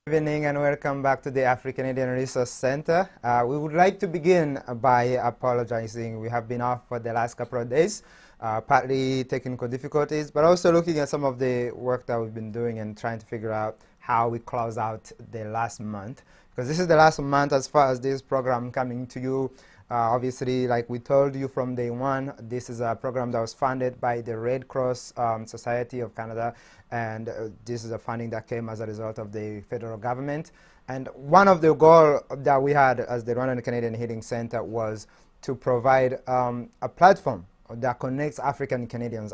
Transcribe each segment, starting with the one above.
Good evening and welcome back to the AfriCanadian Resource Center. We would like to begin by apologizing. We have been off for the last couple of days, partly technical difficulties, but also looking at some of the work that we've been doing and trying to figure out how we close out the last month. Because this is the last month as far as this program coming to you. Obviously, like we told you from day one, this is a program that was funded by the Red Cross Society of Canada, and this is a funding that came as a result of the federal government. And one of the goals that we had as the Rwandan Canadian Healing Center was to provide a platform that connects African Canadians,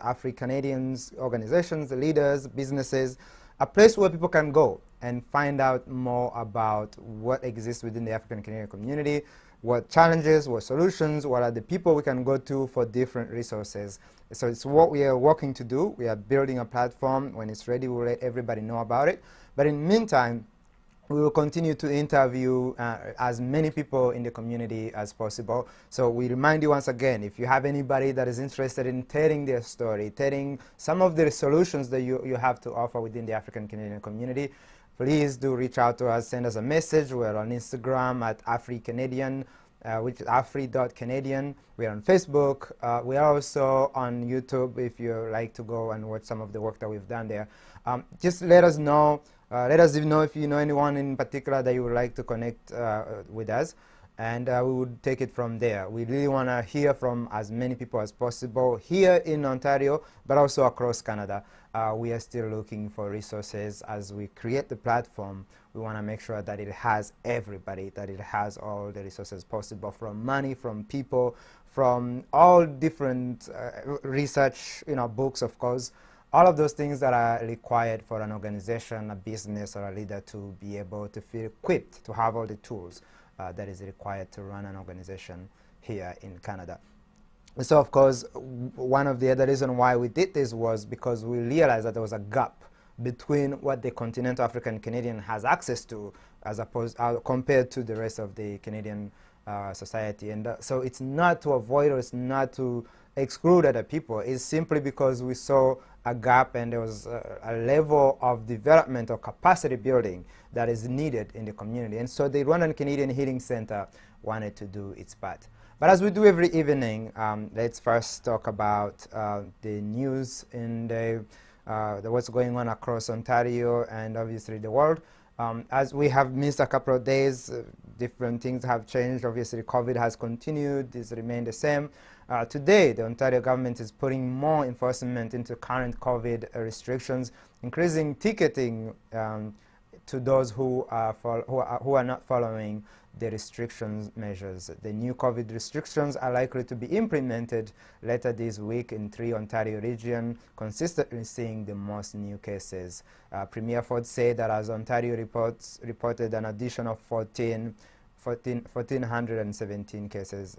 organizations, leaders, businesses, a place where people can go and find out more about what exists within the African Canadian community, what challenges, what solutions, what are the people we can go to for different resources. So it's what we are working to do. We are building a platform. When it's ready, we'll let everybody know about it. But in the meantime, we will continue to interview as many people in the community as possible. So we remind you once again, if you have anybody that is interested in telling their story, telling some of the solutions that you have to offer within the African Canadian community, please do reach out to us, send us a message. We're on Instagram at AfriCanadian, which is afri.canadian. We're on Facebook. We are also on YouTube if you like to go and watch some of the work that we've done there. Just let us know. Let us know if you know anyone in particular that you would like to connect with us, and we would take it from there. We really want to hear from as many people as possible here in Ontario, but also across Canada. We are still looking for resources as we create the platform. We want to make sure that it has everybody, that it has all the resources possible, from money, from people, from all different research, books, of course, all of those things that are required for an organization, a business, or a leader to be able to feel equipped, to have all the tools that is required to run an organization here in Canada. So, of course, one of the other reasons why we did this was because we realized that there was a gap between what the continental African Canadian has access to as opposed compared to the rest of the Canadian society. And so it's not to avoid or it's not to exclude other people. It's simply because we saw a gap and there was a level of development or capacity building that is needed in the community. And so the Rwandan Canadian Healing Center wanted to do its part. But as we do every evening, let's first talk about the news in what's going on across Ontario and obviously the world. As we have missed a couple of days, different things have changed. Obviously, COVID has continued. This remained the same. Today, the Ontario government is putting more enforcement into current COVID restrictions, increasing ticketing to those who are not following the restrictions measures. The new COVID restrictions are likely to be implemented later this week in 3 Ontario regions, consistently seeing the most new cases. Premier Ford said that as Ontario reported an additional 1,417 cases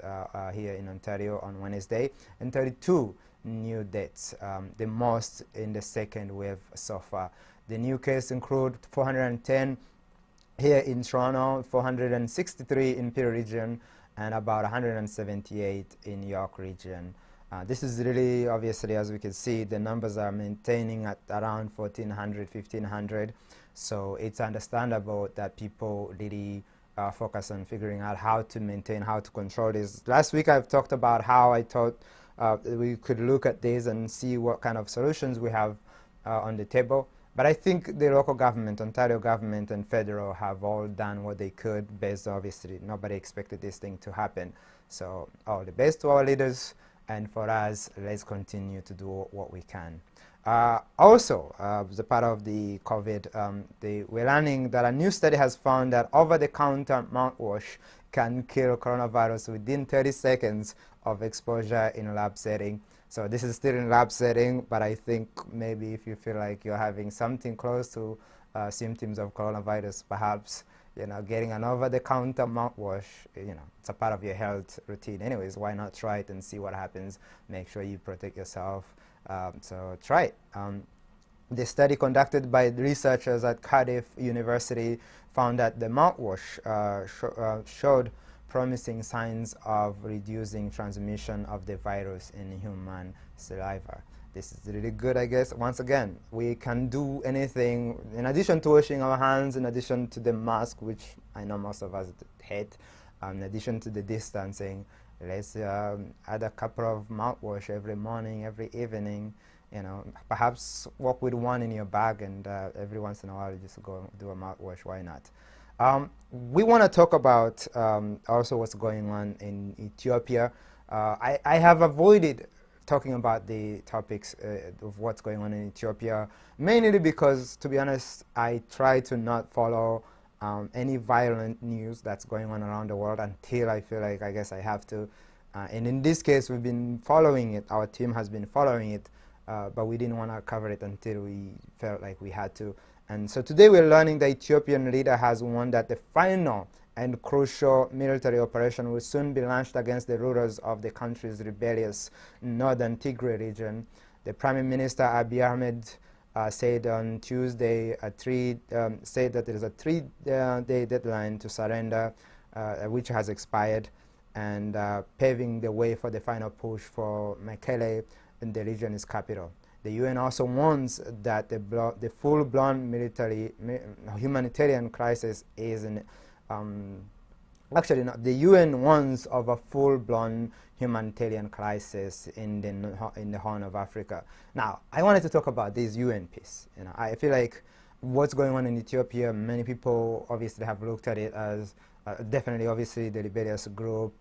here in Ontario on Wednesday, and 32 new deaths, the most in the second wave so far. The new cases include 410 here in Toronto, 463 in Peel region, and about 178 in York region. This is really, obviously, as we can see, the numbers are maintaining at around 1,400, 1,500. So it's understandable that people really focus on figuring out how to maintain, how to control this. Last week I've talked about how I thought we could look at this and see what kind of solutions we have on the table. But I think the local government, Ontario government and federal, have all done what they could based, obviously, nobody expected this thing to happen. So all the best to our leaders, and for us, let's continue to do what we can. Also, as a part of the COVID, we're learning that a new study has found that over-the-counter mouthwash can kill coronavirus within 30 seconds of exposure in a lab setting. So this is still in lab setting, but I think maybe if you feel like you're having something close to symptoms of coronavirus, perhaps getting an over-the-counter mouthwash, it's a part of your health routine. Anyways, why not try it and see what happens? Make sure you protect yourself. So try it. The study conducted by researchers at Cardiff University found that the mouthwash showed promising signs of reducing transmission of the virus in human saliva. This is really good, I guess. Once again, we can do anything in addition to washing our hands, in addition to the mask, which I know most of us hate, in addition to the distancing. Let's add a couple of mouthwash every morning, every evening. You know, perhaps walk with one in your bag, and every once in a while just go do a mouthwash. Why not? We want to talk about also what's going on in Ethiopia. I have avoided talking about the topics of what's going on in Ethiopia, mainly because, to be honest, I try to not follow any violent news that's going on around the world until I feel like I guess I have to. And in this case, we've been following it. Our team has been following it, but we didn't want to cover it until we felt like we had to. And so today we're learning the Ethiopian leader has warned that the final and crucial military operation will soon be launched against the rulers of the country's rebellious northern Tigray region. The Prime Minister Abiy Ahmed said on Tuesday said that there is a three-day deadline to surrender, which has expired, and paving the way for the final push for Mekele in the region's capital. The UN also warns that the full-blown humanitarian crisis is in actually, no, the UN warns of a full-blown humanitarian crisis in the Horn of Africa. Now, I wanted to talk about this UN piece. You know, I feel like what's going on in Ethiopia, many people obviously have looked at it as definitely, obviously, the rebellious group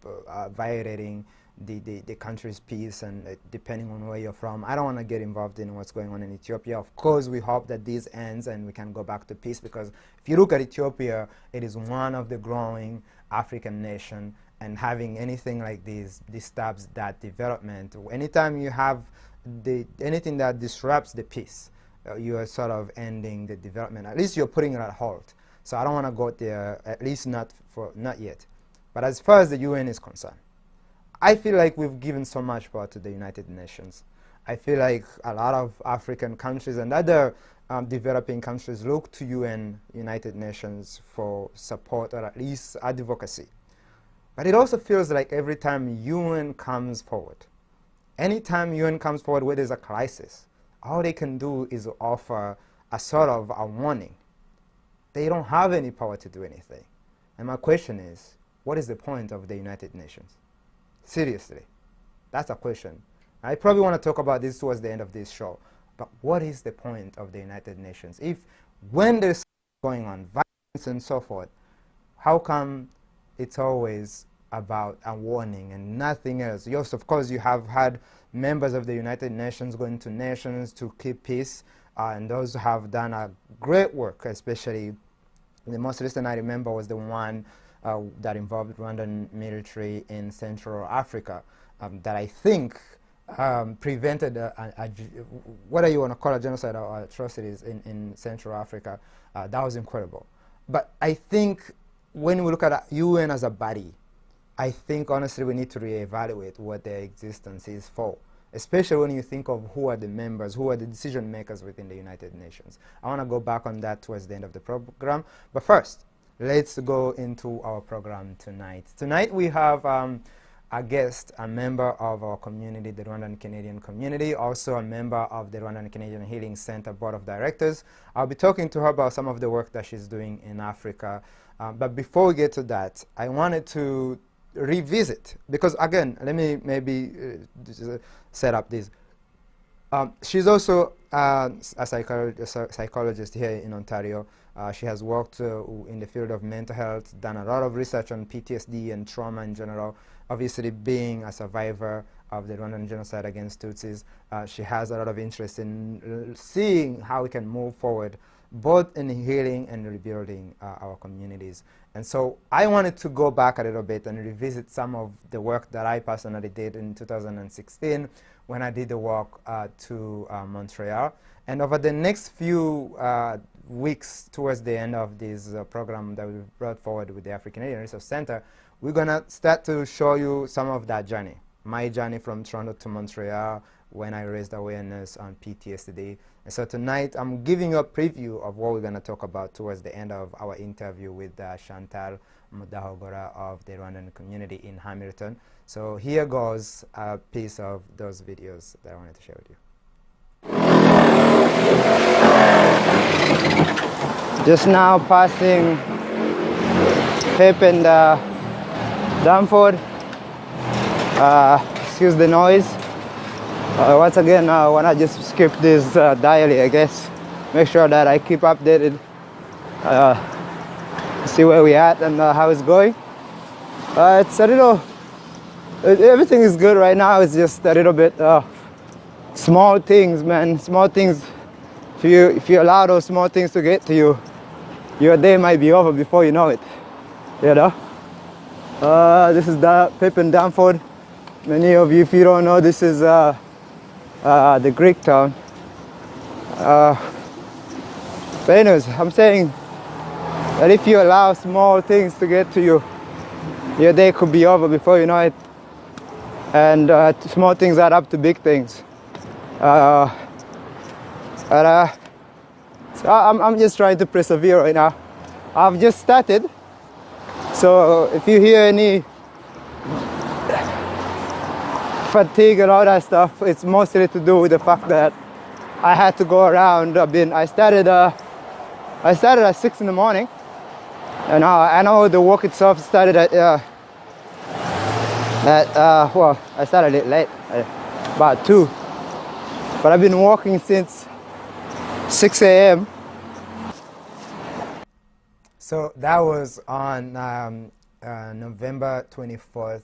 violating the country's peace, and depending on where you're from. I don't want to get involved in what's going on in Ethiopia. Of course, we hope that this ends and we can go back to peace, because if you look at Ethiopia, it is one of the growing African nations, and having anything like this disturbs that development. Anytime you have anything that disrupts the peace, you are sort of ending the development. At least you're putting it at halt. So I don't want to go there, at least not yet. But as far as the UN is concerned, I feel like we've given so much power to the United Nations. I feel like a lot of African countries and other developing countries look to United Nations for support, or at least advocacy. But it also feels like every time UN comes forward, anytime UN comes forward where there's a crisis, all they can do is offer a sort of a warning. They don't have any power to do anything. And my question is, what is the point of the United Nations? Seriously, that's a question. I probably want to talk about this towards the end of this show, but what is the point of the United Nations? If when there's going on, violence and so forth, how come it's always about a warning and nothing else? Yes, of course, you have had members of the United Nations going to nations to keep peace, and those have done a great work, especially the most recent I remember was the one that involved Rwandan military in Central Africa, that I think prevented whether you want to call it genocide or atrocities in Central Africa. That was incredible. But I think when we look at UN as a body, I think honestly we need to reevaluate what their existence is for, especially when you think of who are the members, who are the decision makers within the United Nations. I want to go back on that towards the end of the program. But first, let's go into our program tonight. Tonight we have a guest, a member of our community, the Rwandan Canadian community, also a member of the Rwandan Canadian Healing Center Board of Directors. I'll be talking to her about some of the work that she's doing in Africa. But before we get to that, I wanted to revisit, because again, let me maybe set up this. She's also a psychologist here in Ontario. She has worked in the field of mental health, done a lot of research on PTSD and trauma in general. Obviously, being a survivor of the Rwandan genocide against Tutsis, she has a lot of interest in seeing how we can move forward, both in healing and rebuilding our communities. And so I wanted to go back a little bit and revisit some of the work that I personally did in 2016 when I did the walk to Montreal. And over the next few weeks towards the end of this program that we brought forward with the AfriCanadian Research Center, we're going to start to show you some of that journey. My journey from Toronto to Montreal when I raised awareness on PTSD. And so tonight I'm giving you a preview of what we're going to talk about towards the end of our interview with Chantal Mudahogora of the Rwandan community in Hamilton. So here goes a piece of those videos that I wanted to share with you. Just now passing Pip and Danford. Excuse the noise. Once again, I want to just skip this daily, I guess. Make sure that I keep updated. See where we're at and how it's going. It's a little, everything is good right now. It's just a little bit small things, man. Small things. If you allow those small things to get to you, your day might be over before you know it. You know? This is the Pip and Danford. Many of you, if you don't know, this is the Greek town. But anyways, I'm saying that if you allow small things to get to you, your day could be over before you know it. And small things add up to big things. So I'm just trying to persevere right now. I've just started. So if you hear any fatigue and all that stuff, it's mostly to do with the fact that I had to go around. I started at 6 in the morning, and I know the work itself started at well, I started it late, about 2, but I've been walking since 6 a.m. So that was on November 24th,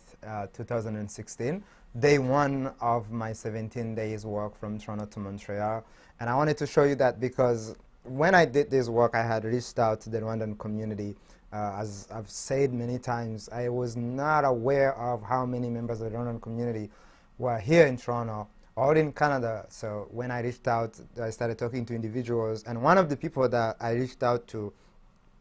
2016. Day 1 of my 17 days work from Toronto to Montreal. And I wanted to show you that because when I did this work, I had reached out to the Rwandan community. As I've said many times, I was not aware of how many members of the Rwandan community were here in Toronto or in Canada. So when I reached out, I started talking to individuals. And one of the people that I reached out to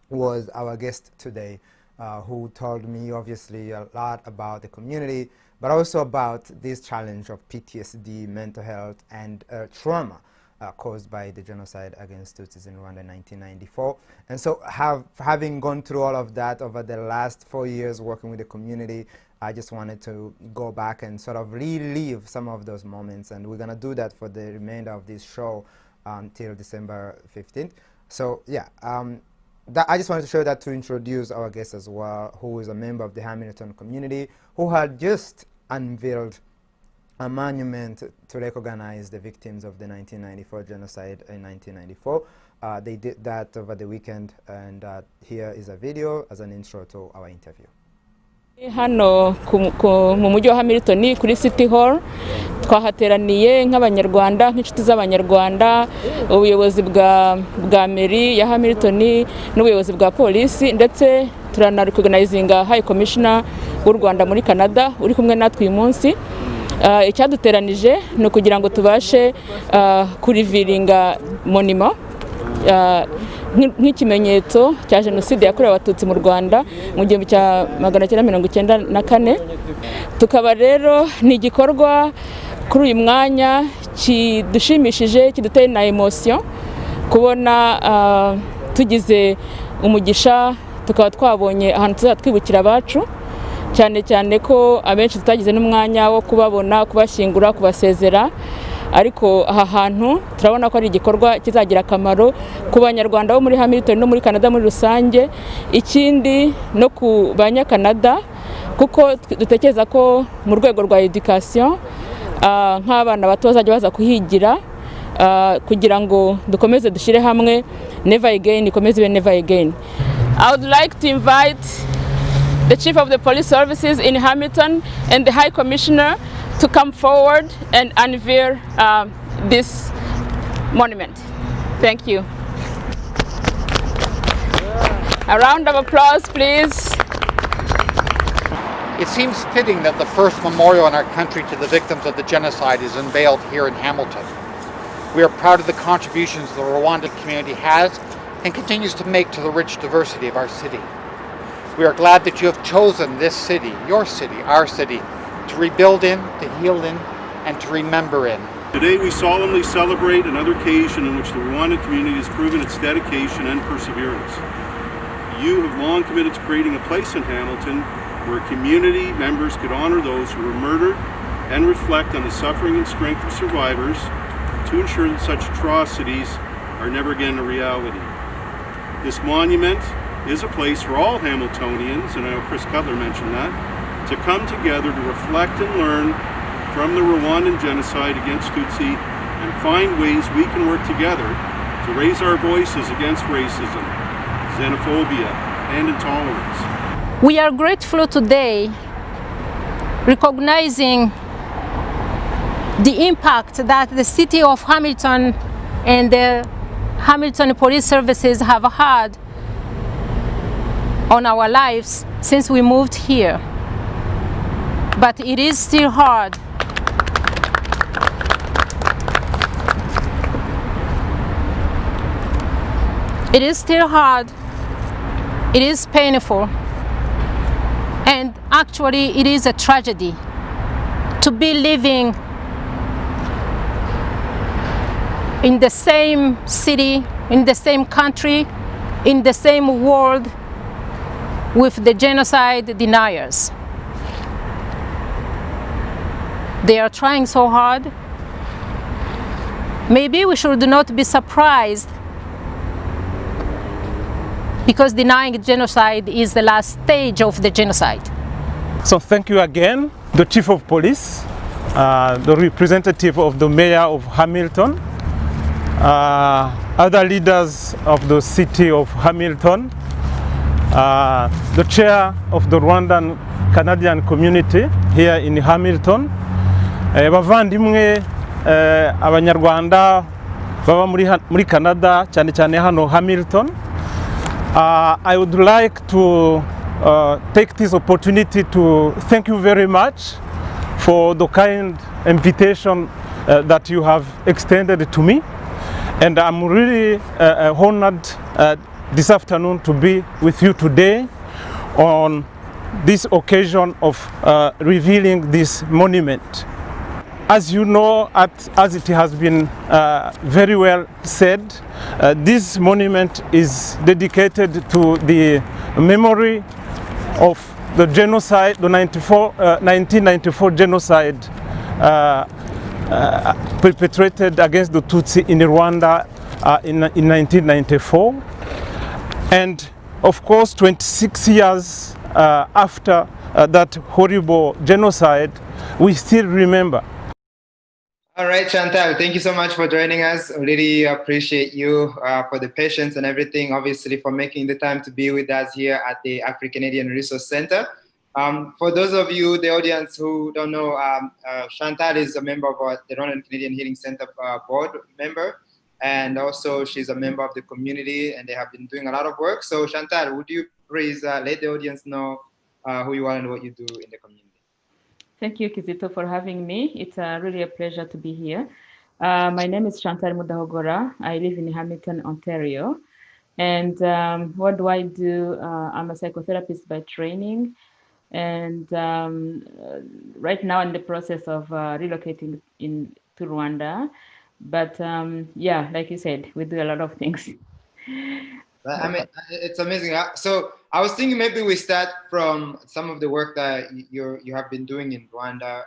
was our guest today, who told me obviously a lot about the community, but also about this challenge of PTSD, mental health, and trauma caused by the genocide against Tutsis in Rwanda in 1994. And so having gone through all of that over the last 4 years working with the community, I just wanted to go back and sort of relive some of those moments. And we're going to do that for the remainder of this show until December 15th. So yeah, I just wanted to show that to introduce our guest as well, who is a member of the Hamilton community, who had just unveiled a monument to recognize the victims of the 1994 genocide in 1994. They did that over the weekend, and here is a video as an intro to our interview. Hano mu mujyi wa Hamilton kuri City Hall twahateraniye nk'abanyarwanda, nk'inshuti z'abanyarwanda, ubuyobozi bwa meri ya Hamilton n'ubuyobozi bwa polisi, ndetse turanarecognizinga High Commissioner w'u Rwanda muri Canada uri kumwe natwe uyu munsi. Icyaduteranije ni ukugira ngo tubashe kuriviringa monument nk'ikimenyetso cya jenoside yakorewe abatutsi mu Rwanda mu 1994. Tukaba rero ni igikorwa kuri uyu mwanya kidushimishije, kiduteye na emotion kubona tugize umugisha tukaba twabonye ahantu tuzatwibukira abacu, cyane cyane ko abenshi tutagize n'umwanya wo kubabona, kubashyingura, kubasezera. Ariko aha hantu turabona ko ari igikorwa kizagira akamaro ku banyarwanda bo muri Hamilton no muri Canada muri rusange, ikindi no ku banyakanada, kuko dutekereza ko mu rwego rwa education nk'abana bato bazajya baza kuhigira kugira ngo dukomeze dushyire hamwe, never again ikomeze ibe never again. I would like to invite the Chief of the Police Services in Hamilton and the High Commissioner to come forward and unveil this monument. Thank you. A round of applause, please. It seems fitting that the first memorial in our country to the victims of the genocide is unveiled here in Hamilton. We are proud of the contributions the Rwandan community has and continues to make to the rich diversity of our city. We are glad that you have chosen this city, your city, our city, to rebuild in, to heal in, and to remember in. Today we solemnly celebrate another occasion in which the Rwandan community has proven its dedication and perseverance. You have long committed to creating a place in Hamilton where community members could honor those who were murdered and reflect on the suffering and strength of survivors, to ensure that such atrocities are never again a reality. This monument is a place for all Hamiltonians, and I know Chris Cutler mentioned that, to come together to reflect and learn from the Rwandan genocide against Tutsi and find ways we can work together to raise our voices against racism, xenophobia, and intolerance. We are grateful today, recognizing the impact that the city of Hamilton and the Hamilton Police Services have had on our lives since we moved here. But it is still hard. It is still hard. It is painful. And actually, it is a tragedy to be living in the same city, in the same country, in the same world with the genocide deniers. They are trying so hard. Maybe we should not be surprised, because denying genocide is the last stage of the genocide. So thank you again, the Chief of Police, the representative of the Mayor of Hamilton, other leaders of the city of Hamilton, the chair of the Rwandan Canadian community here in Hamilton, bavandimwe abanyarwanda baba muri Canada, cyane cyane hano Hamilton. I would like to take this opportunity to thank you very much for the kind invitation that you have extended to me. And I'm really honored this afternoon to be with you today on this occasion of revealing this monument. As you know, as it has been very well said, this monument is dedicated to the memory of the genocide, the 1994 genocide perpetrated against the Tutsi in Rwanda in 1994. And of course, 26 years after that horrible genocide, we still remember. All right, Chantal, thank you so much for joining us. I really appreciate you for the patience and everything, obviously for making the time to be with us here at the AfriCanadian Resource Center. For those of you, the audience who don't know, Chantal is a member of the Rwandan Canadian Healing Center board member, and also she's a member of the community, and they have been doing a lot of work. So Chantal, would you please let the audience know who you are and what you do in the community? Thank you, Kizito, for having me. It's really a pleasure to be here. My name is Chantal Mudahogora. I live in Hamilton, Ontario. And what do I do? I'm a psychotherapist by training. And right now I'm in the process of relocating to Rwanda. But yeah, like you said, we do a lot of things. I mean, it's amazing. So I was thinking maybe we start from some of the work that you have been doing in Rwanda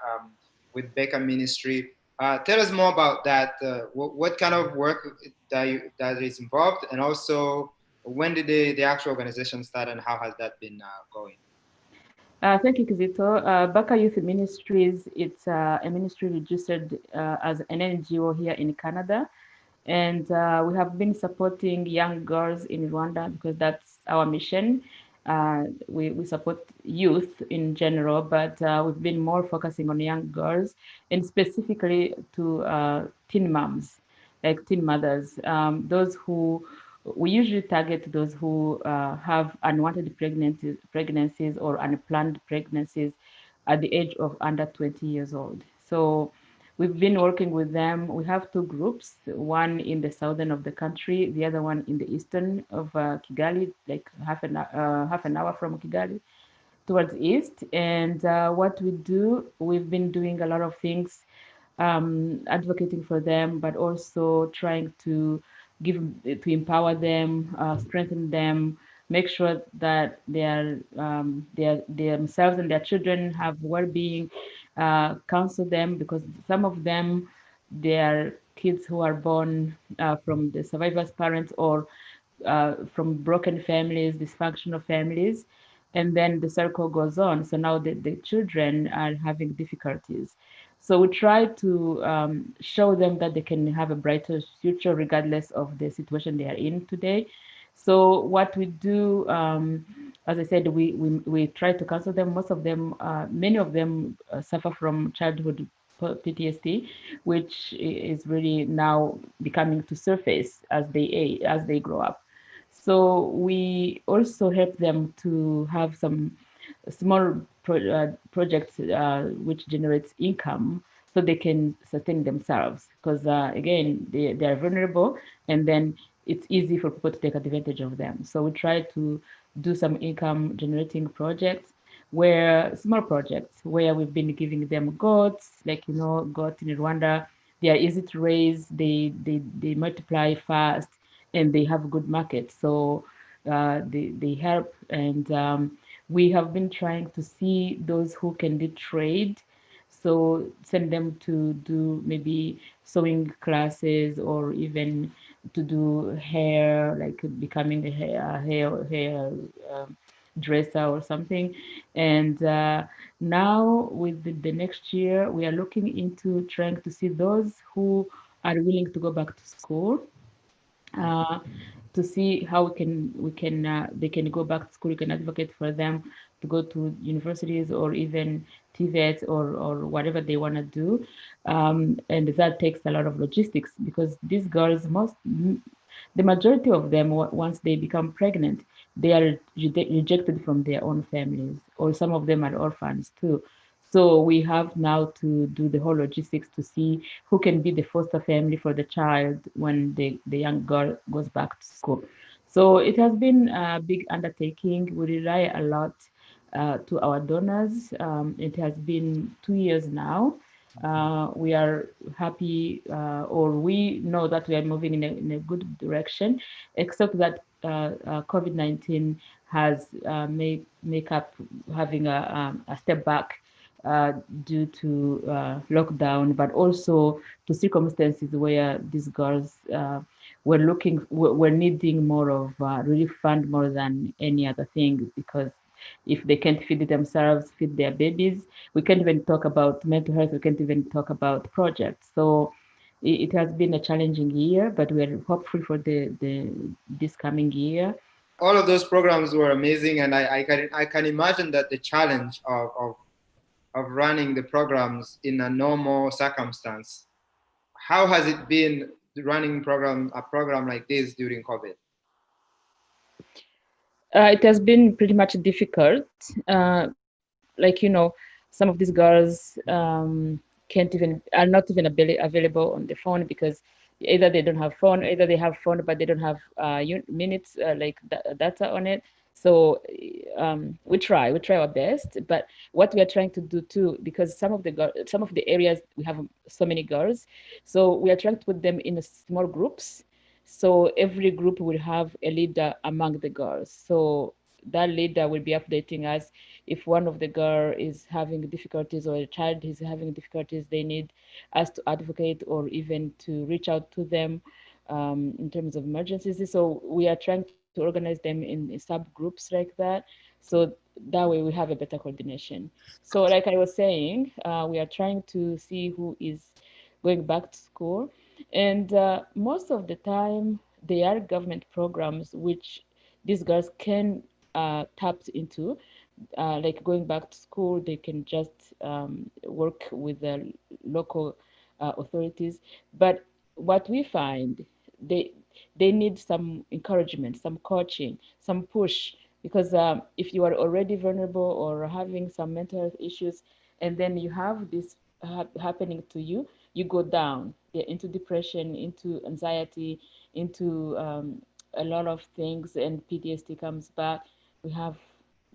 with Baca Ministry. Tell us more about that. What kind of work that is involved, and also when did the actual organization start, and how has that been going? Thank you, Kizito. Baca Youth Ministries, it's a ministry registered as an NGO here in Canada. And we have been supporting young girls in Rwanda because that's our mission. We support youth in general, but we've been more focusing on young girls and specifically to teen moms, like teen mothers. Those who we usually target those who have unwanted pregnancies or unplanned pregnancies at the age of under 20 years old. So we've been working with them. We have two groups, one in the southern of the country, the other one in the eastern of Kigali, like half an hour from Kigali towards east. And what we do, we've been doing a lot of things, advocating for them, but also trying to empower them, strengthen them, make sure that they themselves and their children have well-being, counsel them, because some of them, their kids who are born from the survivors' parents or from broken families, dysfunctional families, and then the circle goes on. So now the children are having difficulties. So we try to show them that they can have a brighter future regardless of the situation they are in today. So what we do, as I said, we try to counsel them. Most of them, many of them suffer from childhood PTSD, which is really now becoming to surface as they grow up. So we also help them to have some small projects which generates income so they can sustain themselves because again they are vulnerable and then it's easy for people to take advantage of them. So we try to do some income generating projects where small projects where we've been giving them goats, like goats in Rwanda. They are easy to raise, they multiply fast and they have good market. So they help and we have been trying to see those who can do trade, so send them to do maybe sewing classes or even to do hair, like becoming a hair dresser or something. And now with the next year, we are looking into trying to see those who are willing to go back to school. Uh, to see how we can they can go back to school. We can advocate for them to go to universities or even TVET or whatever they want to do, and that takes a lot of logistics because these girls the majority of them once they become pregnant they are rejected from their own families or some of them are orphans too. So we have now to do the whole logistics to see who can be the foster family for the child when the young girl goes back to school. So it has been a big undertaking. We rely a lot to our donors. It has been 2 years now. We are happy, or we know that we are moving in a good direction, except that COVID-19 has make up having a step back due to lockdown, but also to circumstances where these girls were needing more of relief fund more than any other thing because if they can't feed themselves, feed their babies, we can't even talk about mental health. We can't even talk about projects. So it has been a challenging year, but we are hopeful for the this coming year. All of those programs were amazing, and I can imagine that the challenge of running the programs in a normal circumstance. How has it been running a program like this during COVID? It has been pretty much difficult. Like some of these girls can't even are not even available on the phone because either they don't have phone, either they have phone but they don't have minutes like data on it. So we try our best, but what we are trying to do too, because some of the areas we have so many girls, so we are trying to put them in small groups. So every group will have a leader among the girls. So that leader will be updating us if one of the girl is having difficulties or a child is having difficulties. They need us to advocate or even to reach out to them in terms of emergencies. So we are trying to organize them in subgroups like that. So that way we have a better coordination. So like I was saying, we are trying to see who is going back to school. And most of the time, they are government programs which these girls can tap into, like going back to school. They can just work with the local authorities. But what we find, they they need some encouragement, some coaching, some push. Because if you are already vulnerable or having some mental health issues, and then you have this happening to you, you go down into depression, into anxiety, into a lot of things, and PTSD comes back. We have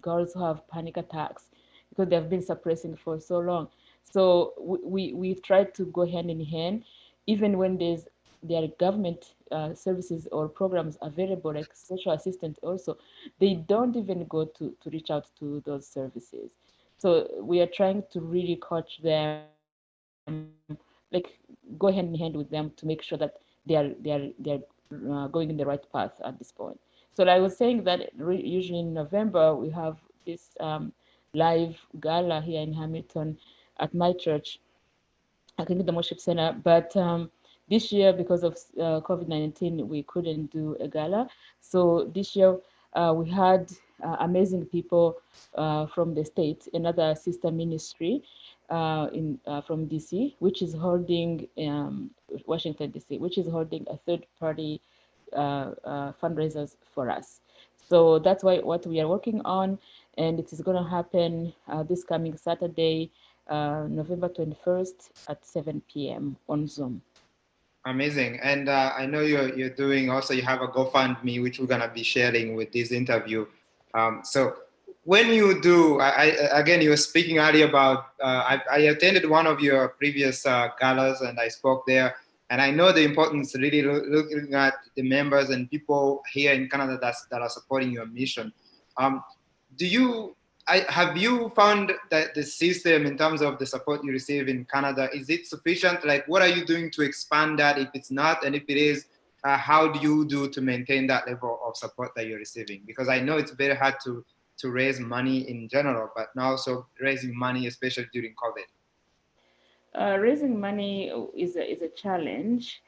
girls who have panic attacks because they've been suppressing for so long. So we've tried to go hand in hand, even when there are government services or programs available, like social assistance also, they don't even go to reach out to those services. So we are trying to really coach them, like like go hand in hand with them to make sure that they're going in the right path at this point. So like I was saying that usually in November we have this live gala here in Hamilton at my church, I think the Worship Center. But this year, because of COVID-19, we couldn't do a gala. So this year we had amazing people from the state, another sister ministry from DC, which is holding Washington DC, which is holding a third-party fundraisers for us. So that's what we are working on, and it is going to happen this coming Saturday, November 21st at 7 p.m. on Zoom. Amazing. And I know you're doing also, you have a GoFundMe, which we're going to be sharing with this interview. So when you do, again, you were speaking earlier about, I attended one of your previous galas and I spoke there. And I know the importance really looking at the members and people here in Canada that are supporting your mission. Have you found that the system in terms of the support you receive in Canada, is it sufficient? Like, what are you doing to expand that if it's not? And if it is, how do you do to maintain that level of support that you're receiving? Because I know it's very hard to raise money in general, but now also raising money, especially during COVID. Raising money is a challenge,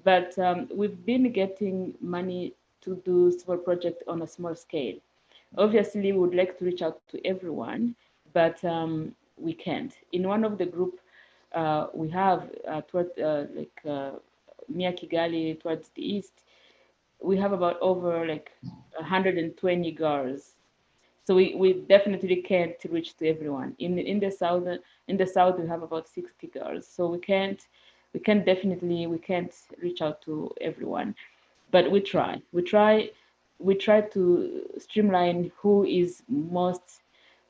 but we've been getting money to do small projects on a small scale. Obviously, we would like to reach out to everyone, but we can't. In one of the group we have toward near Kigali, towards the east, we have about over 120 girls. So we definitely can't reach to everyone. In the south we have about 60 girls. So we can't reach out to everyone, but we try to streamline who is most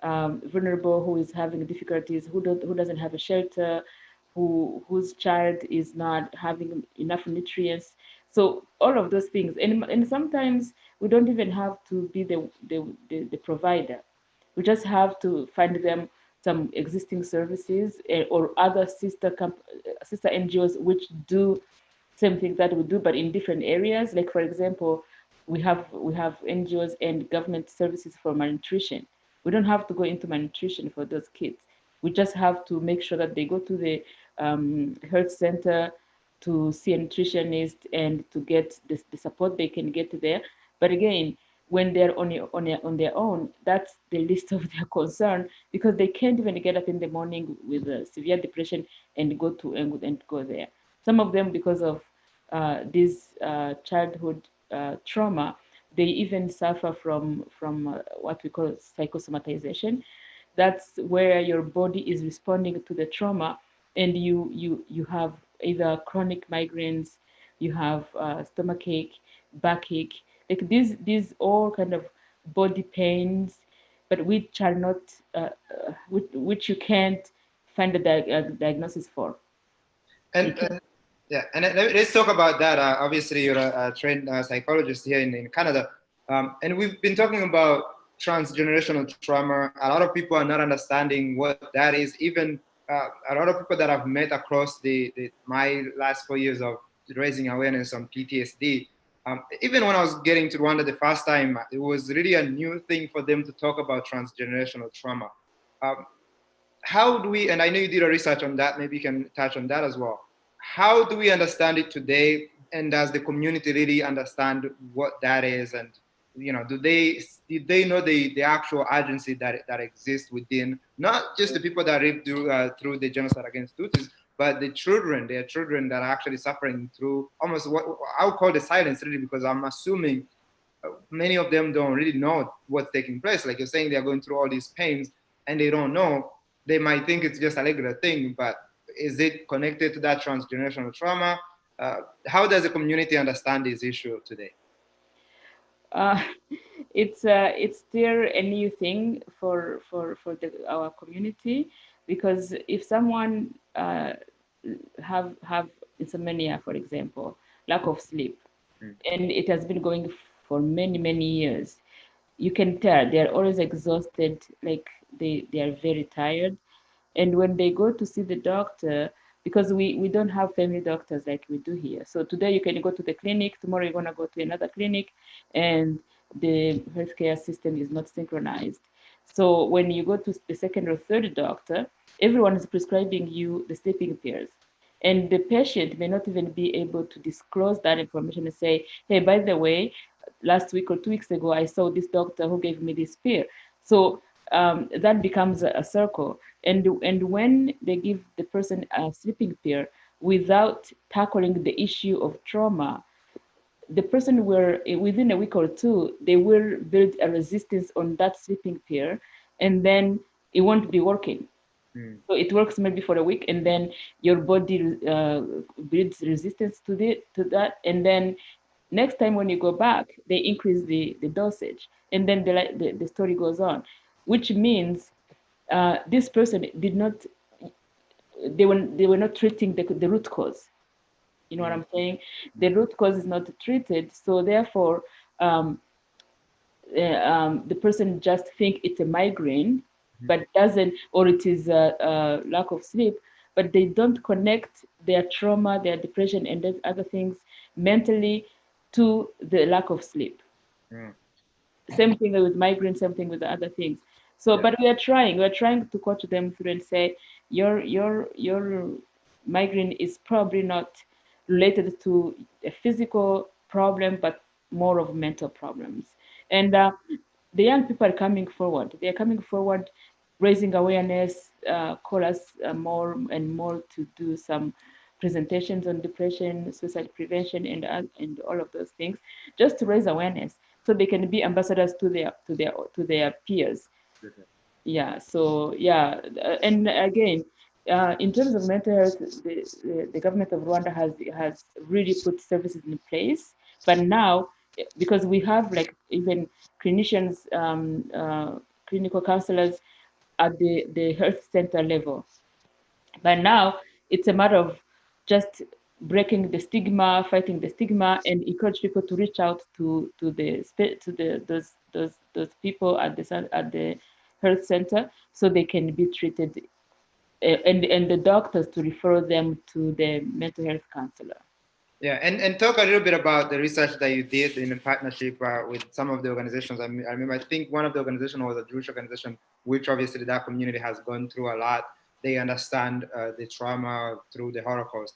vulnerable, who is having difficulties, who doesn't have a shelter, whose child is not having enough nutrients. So all of those things, and sometimes we don't even have to be the provider. We just have to find them some existing services or other sister NGOs which do same thing that we do, but in different areas. Like for example, we have NGOs and government services for malnutrition. We don't have to go into malnutrition for those kids. We just have to make sure that they go to the health center to see a nutritionist and to get the support they can get there. But again, when they're on their own, that's the least of their concern, because they can't even get up in the morning with severe depression and go there. Some of them, because of this childhood trauma, they even suffer from what we call psychosomatization. That's where your body is responding to the trauma, and you have either chronic migraines, you have stomachache, backache, like these all kind of body pains, but which are not which you can't find a diagnosis for. And let's talk about that. Obviously, you're a trained psychologist here in Canada, and we've been talking about transgenerational trauma. A lot of people are not understanding what that is. Even a lot of people that I've met across my last 4 years of raising awareness on PTSD, even when I was getting to Rwanda the first time, it was really a new thing for them to talk about transgenerational trauma. How do we, and I know you did a research on that, maybe you can touch on that as well. How do we understand it today? And does the community really understand what that is? And did they know the actual urgency that exists within not just the people that lived through the genocide against Tutsis, but their children that are actually suffering through almost what I would call the silence, really, because I'm assuming many of them don't really know what's taking place. Like you're saying, they're going through all these pains and they don't know. They might think it's just a regular thing, but is it connected to that transgenerational trauma? How does the community understand this issue today? It's still a new thing for our community, because if someone have insomnia, for example, lack of sleep, and it has been going for many years, you can tell they're always exhausted, like they are very tired. And when they go to see the doctor, because we don't have family doctors like we do here. So today you can go to the clinic, tomorrow you're going to go to another clinic, and the healthcare system is not synchronized. So when you go to the second or third doctor, everyone is prescribing you the sleeping pills. And the patient may not even be able to disclose that information and say, hey, by the way, last week or 2 weeks ago, I saw this doctor who gave me this pill. So that becomes a circle. And when they give the person a sleeping pill without tackling the issue of trauma, the person will, within a week or two, they will build a resistance on that sleeping pill, and then it won't be working. So it works maybe for a week, and then your body builds resistance to that, and then next time when you go back, they increase the dosage, and then the story goes on, which means this person did not, they were not treating the root cause. You know what I'm saying? The root cause is not treated, so therefore the person just think it's a migraine, but doesn't, or it is a lack of sleep, but they don't connect their trauma, their depression, and other things mentally to the lack of sleep. Same thing with migraine, same thing with the other things. So, but we're trying to coach them through and say, your migraine is probably not related to a physical problem, but more of mental problems. And the young people are coming forward. They are coming forward, raising awareness, call us more and more to do some presentations on depression, suicide prevention, and all of those things, just to raise awareness, so they can be ambassadors to their peers. Yeah. So yeah, and again, in terms of mental health, the government of Rwanda has really put services in place. But now, because we have like even clinicians, clinical counselors at the health center level, but now it's a matter of just breaking the stigma, fighting the stigma, and encourage people to reach out to those people at the health center, so they can be treated, and the doctors to refer them to the mental health counselor. Yeah, and talk a little bit about the research that you did in partnership with some of the organizations. I remember, I think one of the organizations was a Jewish organization, which obviously that community has gone through a lot. They understand the trauma through the Holocaust.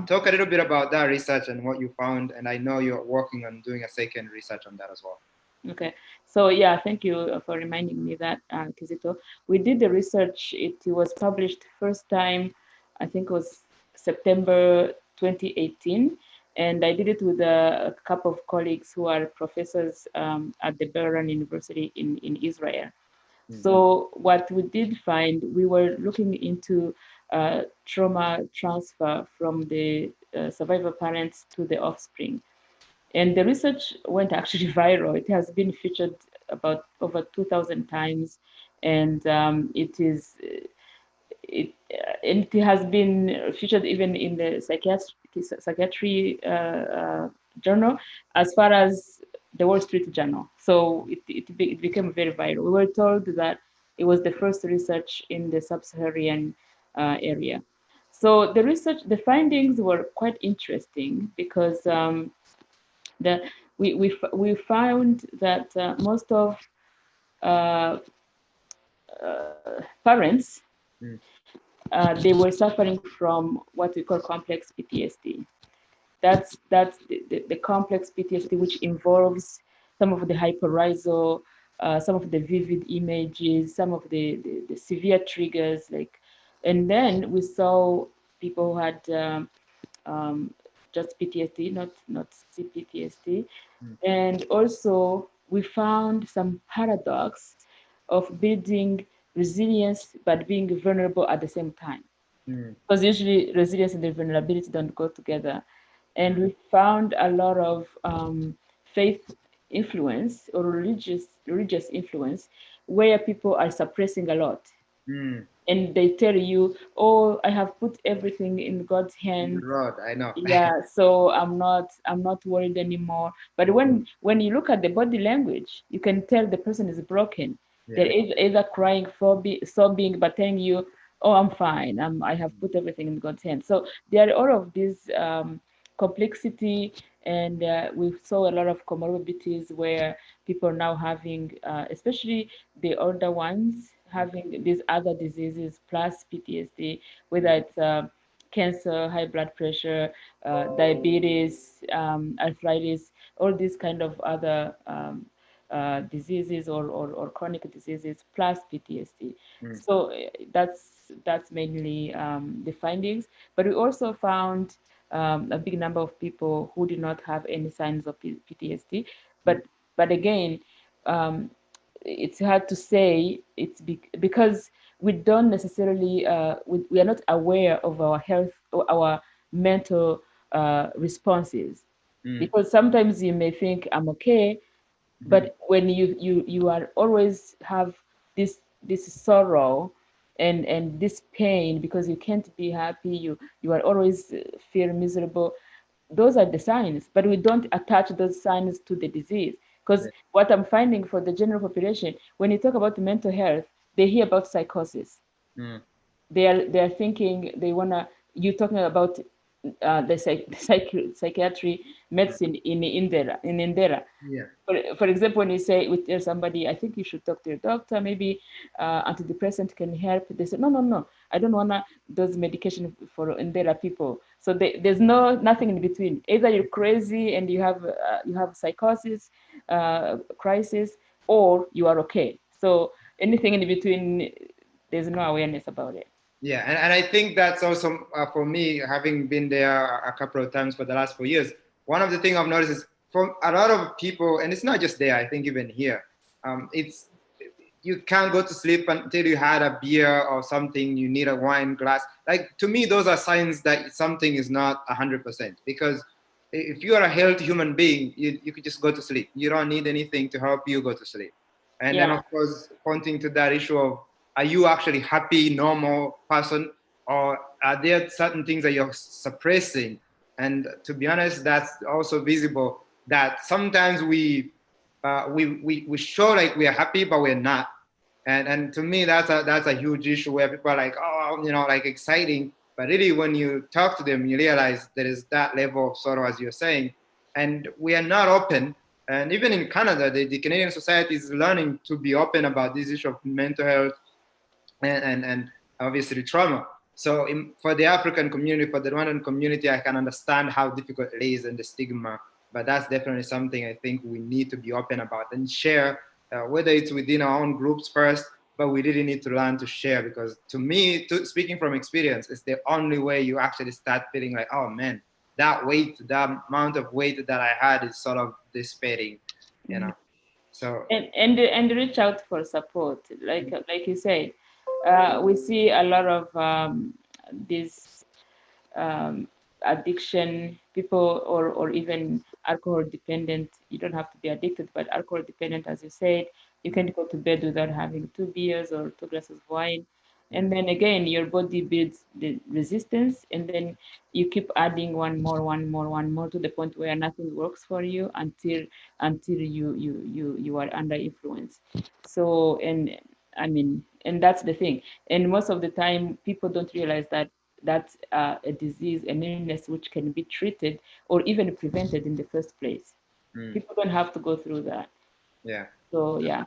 Talk a little bit about that research and what you found. And I know you're working on doing a second research on that as well. Okay, so yeah, thank you for reminding me that, Kizito. We did the research. It was published first time, I think it was September 2018, and I did it with a couple of colleagues who are professors at the Beran University in Israel. So what we did find, we were looking into trauma transfer from the survivor parents to the offspring. And the research went actually viral. It has been featured about over 2,000 times, and it has been featured even in the psychiatry journal, as far as the Wall Street Journal. So it became very viral. We were told that it was the first research in the sub-Saharan area. So the findings were quite interesting, because we found that most of parents, they were suffering from what we call complex PTSD. That's the complex PTSD, which involves some of the hyperarousal, some of the vivid images, some of the severe triggers, and then we saw people who had just PTSD, not CPTSD. And also we found some paradox of building resilience but being vulnerable at the same time. Because usually resilience and the vulnerability don't go together. And we found a lot of faith influence or religious influence, where people are suppressing a lot. And they tell you, oh, I have put everything in God's hand. Lord, I know. Yeah, so I'm not worried anymore. But when you look at the body language, you can tell the person is broken. Yeah. They're either crying, sobbing, but telling you, oh, I'm fine. I have put everything in God's hands. So there are all of these complexity, and we saw a lot of comorbidities where people are now having, especially the older ones, having these other diseases plus PTSD, whether it's cancer, high blood pressure, diabetes, arthritis, all these kind of other diseases or chronic diseases plus PTSD. So that's mainly the findings. But we also found a big number of people who did not have any signs of PTSD. But again, it's hard to say. It's because we don't necessarily we are not aware of our health or our mental responses, because sometimes you may think I'm okay, but when you are always have this sorrow and this pain because you can't be happy, you are always feel miserable, those are the signs, but we don't attach those signs to the disease. Because what I'm finding for the general population, when you talk about mental health, they hear about psychosis. They are thinking they wanna, you talking about the psychiatry medicine in Indera. For example, when you say we tell somebody, I think you should talk to your doctor, maybe antidepressant can help. They say, no, I don't want those medication for Indera people. So there's nothing in between. Either you're crazy and you have psychosis, crisis, or you are okay. So anything in between, there's no awareness about it. Yeah, and I think that's also for me, having been there a couple of times for the last 4 years, one of the things I've noticed is from a lot of people, and it's not just there, I think even here, it's you can't go to sleep until you had a beer or something, you need a wine glass. Like, to me, those are signs that something is not 100%, because if you are a healthy human being, you could just go to sleep. You don't need anything to help you go to sleep. And then, of course, pointing to that issue of, are you actually happy, normal person, or are there certain things that you're suppressing? And to be honest, that's also visible that sometimes we show like we are happy, but we're not. And to me, that's a huge issue where people are like, oh, like exciting, but really when you talk to them, you realize there is that level of sorrow, as you're saying, and we are not open. And even in Canada, the Canadian society is learning to be open about this issue of mental health and obviously trauma. So for the African community, for the Rwandan community, I can understand how difficult it is and the stigma, but that's definitely something I think we need to be open about and share, whether it's within our own groups first, but we really need to learn to share, because to me, speaking from experience, it's the only way you actually start feeling like, oh man, that amount of weight that I had is sort of dissipating, So and reach out for support, like you say. We see a lot of these addiction people, or even alcohol dependent. You don't have to be addicted, but alcohol dependent, as you said, you can't go to bed without having 2 beers or 2 glasses of wine. And then again, your body builds the resistance, and then you keep adding one more to the point where nothing works for you until you are under influence. So, and I mean, and that's the thing. And most of the time, people don't realize that that's a disease, an illness which can be treated or even prevented in the first place. People don't have to go through that. Yeah. So yeah.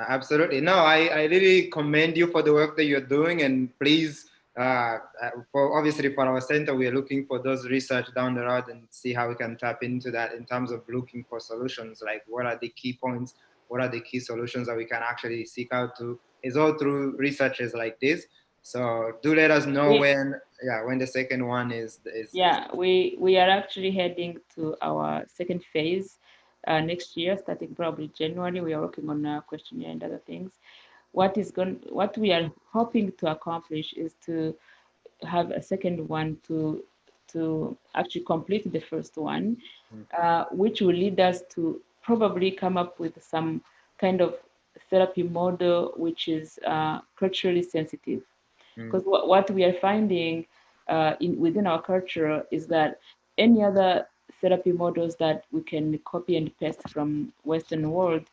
Absolutely. No, I really commend you for the work that you're doing, and please, for obviously for our center, we are looking for those research down the road and see how we can tap into that in terms of looking for solutions. Like, what are the key points? What are the key solutions that we can actually seek out to? It's all through researches like this. So do let us know when the second one is. Yeah, we are actually heading to our second phase next year, starting probably January. We are working on a questionnaire and other things. What we are hoping to accomplish is to have a second one to actually complete the first one, which will lead us to probably come up with some kind of therapy model which is culturally sensitive. Because what we are finding within our culture is that any other therapy models that we can copy and paste from Western world,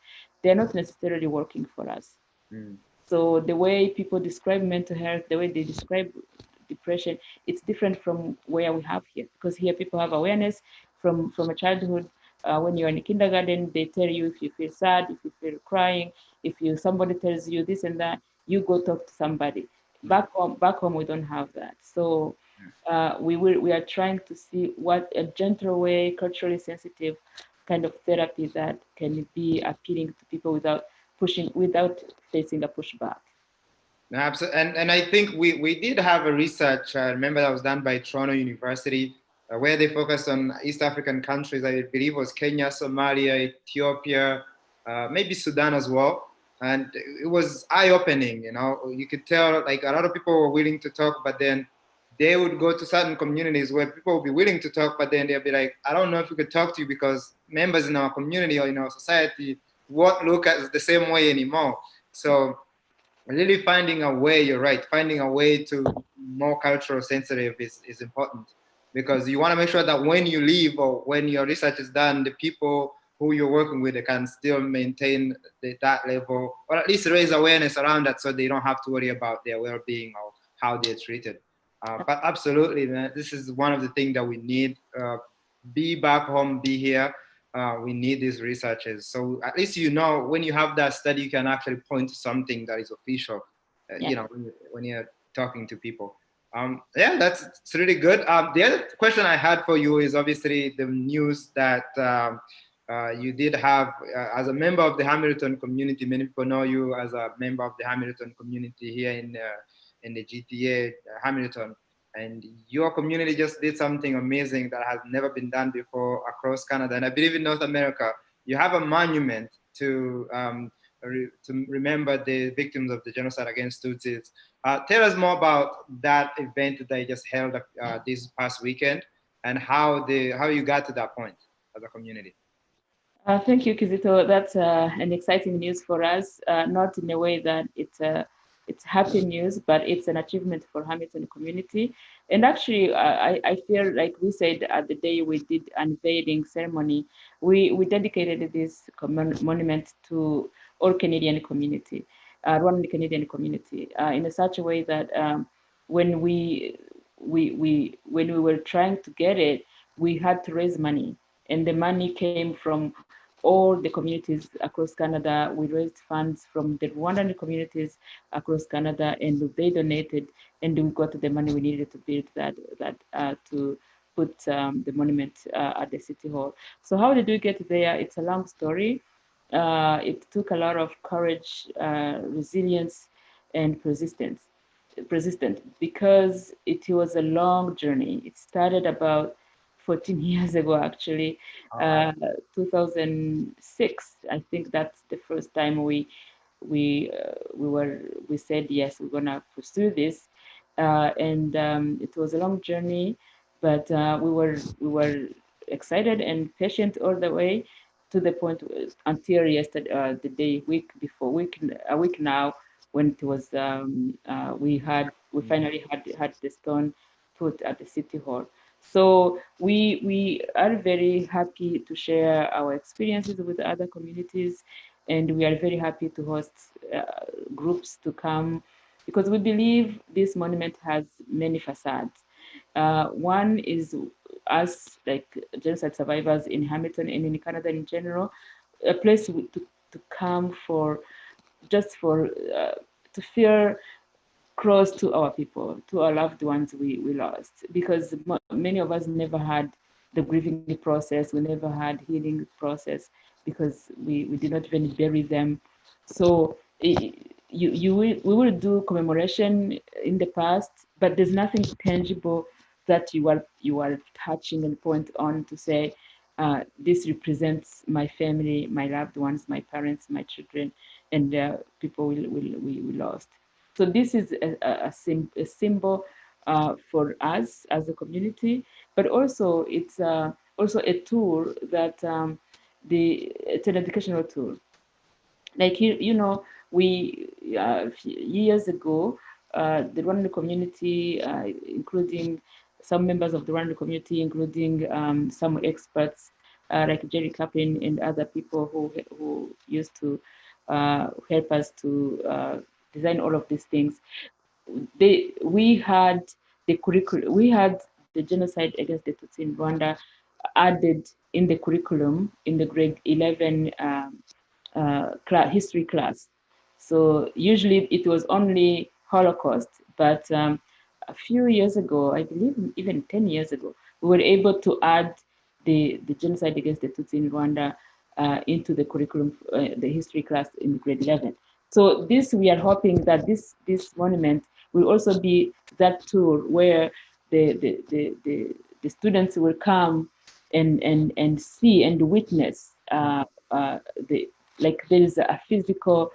they're not necessarily working for us. So the way people describe mental health, the way they describe depression, it's different from where we have here, because here people have awareness from a childhood. When you're in the kindergarten, they tell you if you feel sad, if you feel crying, if somebody tells you this and that, you go talk to somebody. Back home we don't have that. So we are trying to see what a gentle way, culturally sensitive kind of therapy that can be appealing to people without facing a pushback. Absolutely. And I think we did have a research, I remember that was done by Toronto University, where they focused on East African countries. I believe it was Kenya, Somalia, Ethiopia, maybe Sudan as well. And it was eye-opening, you know. You could tell like a lot of people were willing to talk, but then they would go to certain communities where people would be willing to talk, but then they'll be like, I don't know if we could talk to you because members in our community or in our society won't look at it the same way anymore. So really finding a way, you're right, finding a way to more cultural sensitive is important, because you want to make sure that when you leave or when your research is done, the people who you're working with, they can still maintain that level, or at least raise awareness around that so they don't have to worry about their well-being or how they're treated. But absolutely, man, this is one of the things that we need. Be back home, be here. We need these researchers. So at least, you know, when you have that study, you can actually point to something that is official, you know, when you're talking to people. Yeah, it's really good. The other question I had for you is obviously the news that you did have as a member of the Hamilton community. Many people know you as a member of the Hamilton community here in the GTA, Hamilton. And your community just did something amazing that has never been done before across Canada. And I believe in North America, you have a monument to remember the victims of the genocide against Tutsis. Tell us more about that event that you just held this past weekend, and how you got to that point as a community. Thank you, Kizito. That's an exciting news for us, not in a way that it's happy news, but it's an achievement for Hamilton community. And actually, I feel like we said at the day we did unveiling ceremony, we dedicated this monument to all Canadian community, Rwandan Canadian community, in such a way that when we were trying to get it, we had to raise money, and the money came from all the communities across Canada. We raised funds from the Rwandan communities across Canada, and they donated, and we got the money we needed to build that to put the monument at the City Hall. So how did we get there? It's a long story. It took a lot of courage, resilience, and persistence, because it was a long journey. It started about 14 years ago, actually. 2006, I think that's the first time we said yes, we're gonna pursue this, and it was a long journey, but we were excited and patient all the way, to the point until yesterday, a week now, when it was we finally had the stone put at the City Hall. So we are very happy to share our experiences with other communities, and we are very happy to host groups to come, because we believe this monument has many facades. One is us, like genocide survivors in Hamilton and in Canada in general, a place to come to feel close to our people, to our loved ones we lost, because many of us never had the grieving process, we never had healing process, because we did not even bury them. So we will do commemoration in the past, but there's nothing tangible that you are touching and point on to say, this represents my family, my loved ones, my parents, my children, and people we lost. So this is a symbol for us as a community, but also it's also a tool that it's an educational tool. Like we years ago, the Rwandan community, including some members of the Rwandan community, including some experts like Jerry Kaplan and other people who used to help us to design all of these things. We had the genocide against the Tutsi in Rwanda added in the curriculum in the grade 11 history class. So usually it was only Holocaust, but a few years ago, I believe even 10 years ago, we were able to add the genocide against the Tutsi in Rwanda into the curriculum, the history class in grade 11. So this, we are hoping that this monument will also be that tool where the students will come and see and witness the, like there is a physical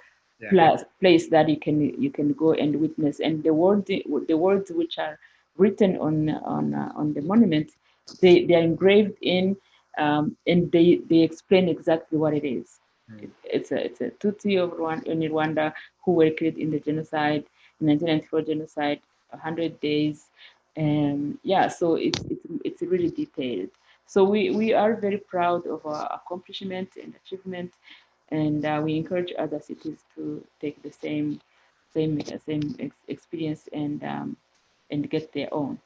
place that you can go and witness, and the words which are written on the monument, they are engraved in, and they explain exactly what it is. It's a Tutsi of Rwanda, in Rwanda, who were killed in the genocide, 1994 genocide, 100 days, and yeah, so it's really detailed. So we are very proud of our accomplishment and achievement, and we encourage other cities to take the same experience and get their own.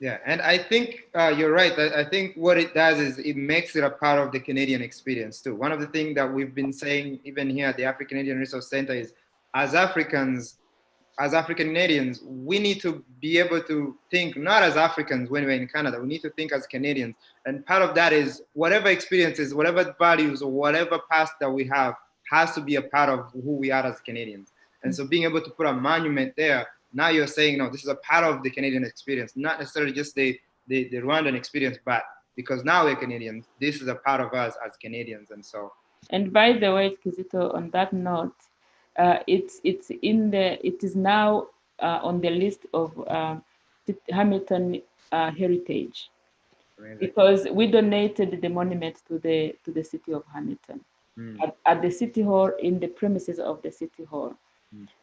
Yeah, and I think you're right. I think what it does is it makes it a part of the Canadian experience too. One of the things that we've been saying even here at the AfriCanadian Resource Center is, as Africans, as African-Canadians, we need to be able to think not as Africans when we're in Canada. We need to think as Canadians. And part of that is whatever experiences, whatever values, or whatever past that we have has to be a part of who we are as Canadians. And so being able to put a monument there, now you're saying, no, this is a part of the Canadian experience, not necessarily just the Rwandan experience, but because now we're Canadians, this is a part of us as Canadians. And so. And by the way, Kizito, on that note, it is now on the list of Hamilton heritage, because we donated the monument to the city of Hamilton at the city hall, in the premises of the city hall.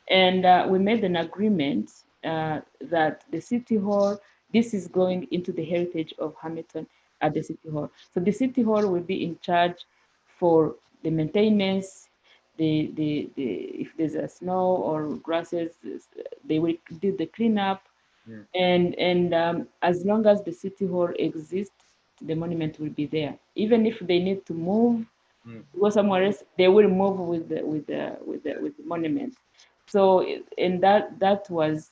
And we made an agreement that the city hall, this is going into the heritage of Hamilton at the city hall. So the city hall will be in charge for the maintenance, if there's a snow or grasses, they will do the cleanup. And as long as the city hall exists, the monument will be there. Even if they need to move, go somewhere else, they will move with the monument. So, and that was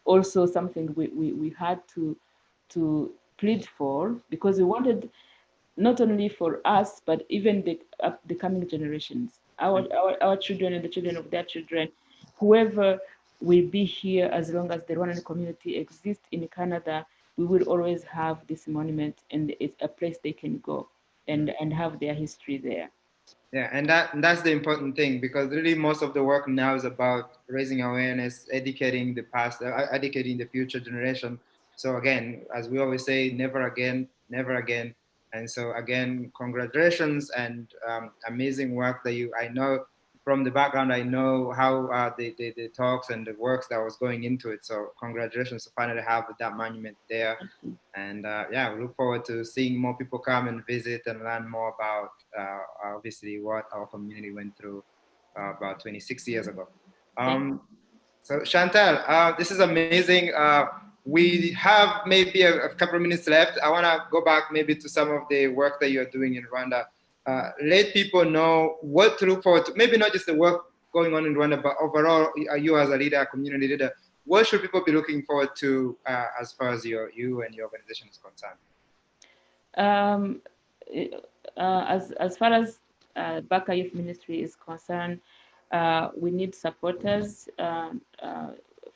also something we had to plead for, because we wanted not only for us, but even the coming generations, our children and the children of their children, whoever will be here, as long as the Rwandan community exists in Canada, we will always have this monument, and it's a place they can go and have their history there. Yeah, and that's the important thing, because really most of the work now is about raising awareness, educating the past, educating the future generation. So again, as we always say, never again, never again. And so again, congratulations and amazing work that I know from the background, I know how the talks and the works that was going into it. So congratulations to finally have that monument there. And yeah, we look forward to seeing more people come and visit and learn more about obviously what our community went through about 26 years ago. So Chantal, this is amazing. We have maybe a couple of minutes left. I want to go back maybe to some of the work that you're doing in Rwanda. Let people know what to look forward to, maybe not just the work going on in Rwanda, but overall, you as a leader, community leader, what should people be looking forward to as far as you and your organization is concerned? As far as Baca Youth Ministry is concerned, we need supporters,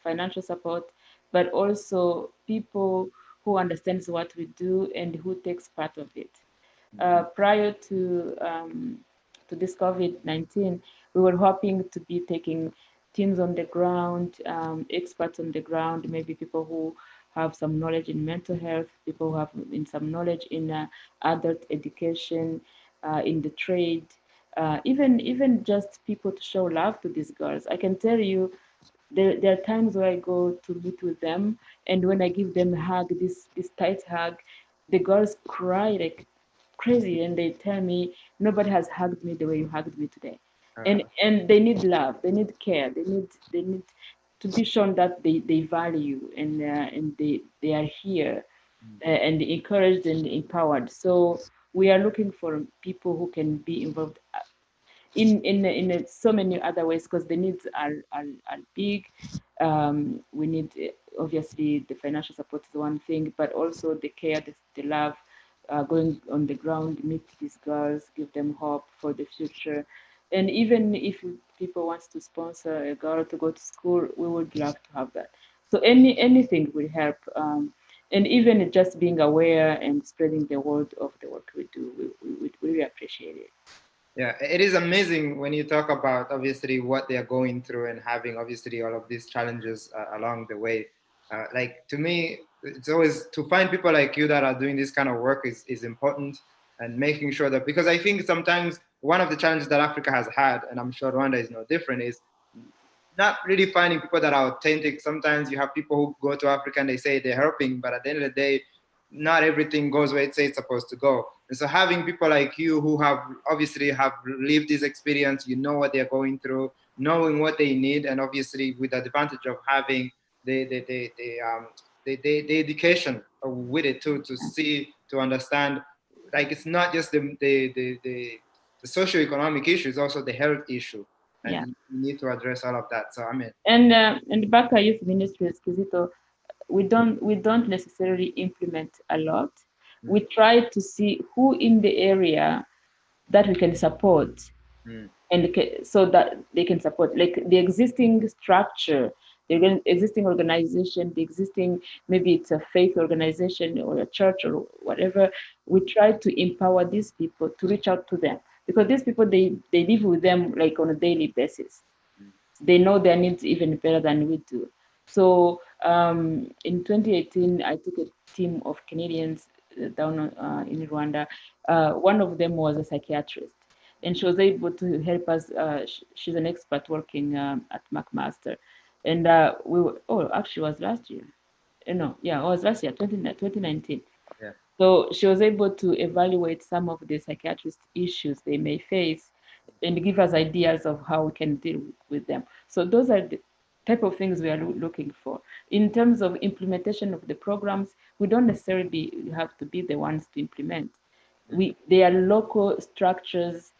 financial support, but also people who understands what we do and who takes part of it. Prior to this COVID-19, we were hoping to be taking teams on the ground, experts on the ground, maybe people who have some knowledge in mental health, people who have some knowledge in adult education, in the trade, even just people to show love to these girls. I can tell you, there are times where I go to meet with them, and when I give them a hug, this tight hug, the girls cry like crazy, and they tell me, nobody has hugged me the way you hugged me today. And they need love, they need care, they need to be shown that they value and they are here and encouraged and empowered. So we are looking for people who can be involved in so many other ways, because the needs are big. We need obviously the financial support is one thing, but also the care, the love, going on the ground, meet these girls, give them hope for the future. And even if people wants to sponsor a girl to go to school, we would love to have that. So anything will help. And even just being aware and spreading the word of the work we do, we really appreciate it. Yeah, it is amazing when you talk about obviously what they are going through and having obviously all of these challenges along the way. Like to me, it's always to find people like you that are doing this kind of work is important, and making sure that, because I think sometimes one of the challenges that Africa has had, and I'm sure Rwanda is no different, is not really finding people that are authentic. Sometimes you have people who go to Africa and they say they're helping, but at the end of the day, not everything goes where it's supposed to go. And so having people like you who have obviously have lived this experience, you know what they're going through, knowing what they need, and obviously with the advantage of having the education with it too, to see, to understand, like it's not just the socioeconomic issue, it's also the health issue. Yeah. And you need to address all of that. So I mean, And Baca Youth Ministries, Kizito, we don't necessarily implement a lot. We try to see who in the area that we can support, and so that they can support, like the existing structure, the existing organization, the existing, maybe it's a faith organization or a church or whatever. We try to empower these people to reach out to them, because these people, they live with them like on a daily basis. They know their needs even better than we do. So in 2018, I took a team of Canadians down in Rwanda. One of them was a psychiatrist, and she was able to help us. She's an expert working at McMaster. And we were, oh, actually, it was last year. No, yeah, it was last year, 2019. yeah. So she was able to evaluate some of the psychiatrist issues they may face and give us ideas of how we can deal with them. So those are the type of things we are looking for. In terms of implementation of the programs, we don't necessarily have to be the ones to implement. They are local structures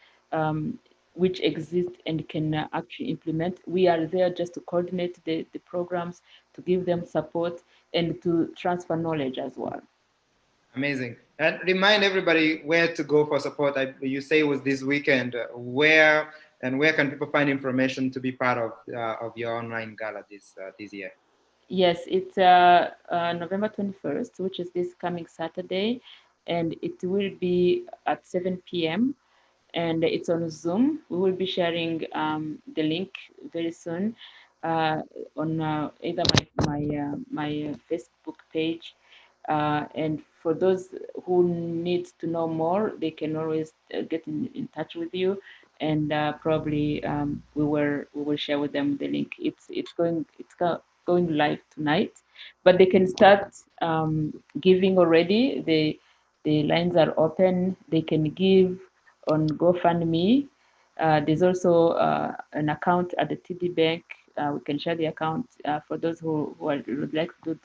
which exist and can actually implement. We are there just to coordinate the programs, to give them support, and to transfer knowledge as well. Amazing. And remind everybody where to go for support. You say it was this weekend. Where can people find information to be part of your online gala this year? Yes, it's November 21st, which is this coming Saturday, and it will be at 7 p.m. and it's on Zoom. We will be sharing the link very soon on either my Facebook page. And for those who need to know more, they can always get in touch with you, and probably we will share with them the link. It's going live tonight, but they can start giving already. The lines are open. They can give on GoFundMe. There's also an account at the TD Bank. We can share the account for those who would like to